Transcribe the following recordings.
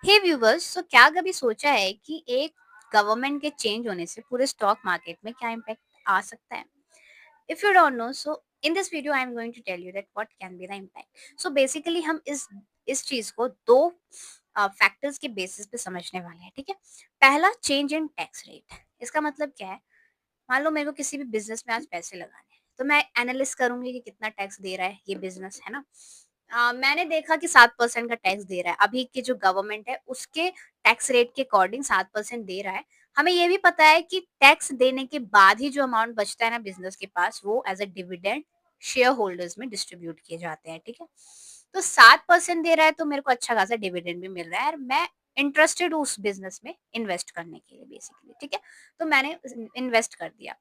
हे viewers, सो क्या कभी सोचा है कि एक गवर्नमेंट के चेंज होने से पूरे स्टॉक मार्केट में क्या इम्पैक्ट आ सकता है? If you don't know, so in this video I am going to tell you that what can be the impact. So basically हम इस चीज को दो फैक्टर्स के बेसिस पे समझने वाले हैं, ठीक है? पहला, चेंज इन टैक्स रेट। इसका मतलब क्या है? मान लो मेरे को किसी भी बिज़नेस में आज पैसे लगाने हैं, तो मैं एनालिसिस करूँगी कि कितना टैक्स दे रहा है ये बिज़नेस, है ना? मैंने देखा कि 7% का टैक्स दे रहा है। अभी की जो गवर्नमेंट है उसके टैक्स रेट के अकॉर्डिंग 7% दे रहा है। हमें ये भी पता है कि टैक्स देने के बाद ही जो अमाउंट बचता है ना बिज़नेस के पास, वो as a dividend share holders में डिस्ट्रीब्यूट किए जाते हैं, ठीक है? तो 7% दे रहा है तो मेरे को अच्छा खासा डिविडेंड भी मिल रहा है और मैं इंटरेस्टेड हूँ उस बिज़नेस में इन्वेस्ट करने के लिए बेसिकली, ठीक है? तो मैंने इन्वेस्ट कर दिया।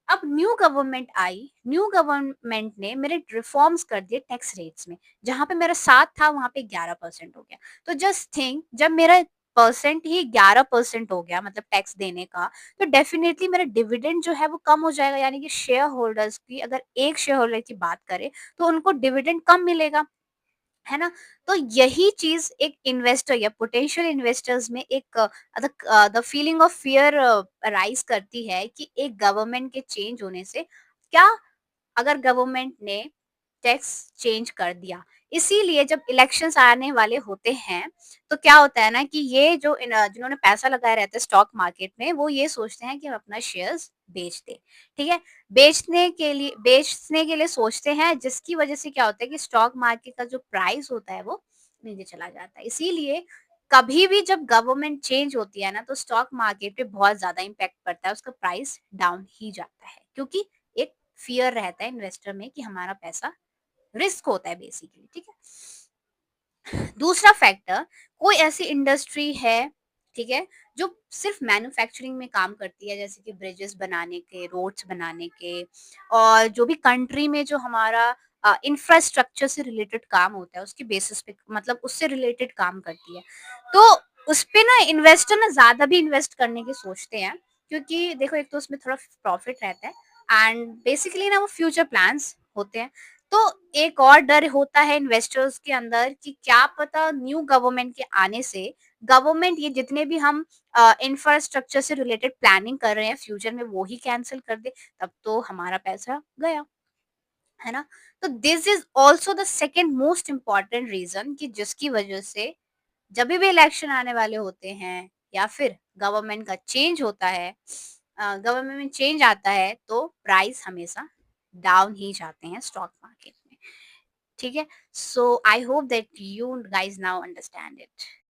अब न्यू गवर्नमेंट आई, न्यू गवर्नमेंट ने मेरे रिफॉर्म्स कर दिए टैक्स रेट्स में। जहाँ पे मेरा 7 था वहाँ पे 11% हो गया। तो जस्ट थिंक, जब मेरा परसेंट ही 11% हो गया मतलब टैक्स देने का, तो डेफिनिटली मेरा डिविडेंड जो है वो कम हो जाएगा। यानी कि शेयर होल्डर्स की, अगर एक शेयर होल्डर की बात करें तो उनको डिविडेंड कम मिलेगा। है ना? तो यही चीज़ एक इन्वेस्टर या पोटेंशियल इन्वेस्टर्स में एक the feeling of fear rise करती है कि एक गवर्नमेंट के चेंज होने से क्या, अगर गवर्नमेंट ने टैक्स चेंज कर दिया, इसीलिए जब इलेक्शंस आने वाले होते हैं, तो क्या होता है ना कि ये जो जिन्होंने पैसा लगाया रहता है स्टॉक मार्केट में, वो ये सोचते हैं कि हम अपना शेयर्स बेच दें, ठीक है? बेचने के लिए सोचते हैं, जिसकी वजह से क्या होता है कि स्टॉक मार्केट का जो प्राइस होता है वो नीचे चला जाता है। इसीलिए कभी भी जब गवर्नमेंट चेंज होती है ना, तो स्टॉक मार्केट पे बहुत ज़्यादा इम्पैक्ट पड़ता है, उसका प्राइस डाउन ही जाता है, क्योंकि एक फ़ियर रहता है इन्वेस्टर में कि हमारा पैसा रिस्क होता है बेसिकली, ठीक है? दूसरा फैक्टर, कोई ऐसी इंडस्ट्री है, ठीक है, जो सिर्फ मैन्युफैक्चरिंग में काम करती है, जैसे कि ब्रिजेस बनाने के, रोड्स बनाने के, और जो भी कंट्री में जो हमारा इंफ्रास्ट्रक्चर से रिलेटेड काम होता है उसके बेसिस पे, मतलब उससे रिलेटेड काम करती है। तो उस पे ना इन्वेस्टर ना ज़्यादा भी इन्वेस्ट करने की सोचते हैं, क्योंकि देखो एक तो उसमें थोड़ा प्रॉफिट रहता है एंड बेसिकली ना वो फ्यूचर प्लान्स होते हैं। तो एक और डर होता है इन्वेस्टर्स के अंदर कि क्या पता न्यू गवर्नमेंट के आने से गवर्नमेंट ये जितने भी हम इंफ्रास्ट्रक्चर से रिलेटेड प्लानिंग कर रहे हैं फ्यूचर में वो ही कैंसिल कर दे, तब तो हमारा पैसा गया, है ना? तो this is also the second most important reason कि जिसकी वजह से जब भी इलेक्शन आने वाले होते हैं या फिर गवर्नमेंट का चेंज होता है, गवर्नमेंट में चेंज आता है, तो प्राइस हमेशा डाउन ही जाते हैं स्टॉक मार्केट में, ठीक है? So I hope that you guys now understand it.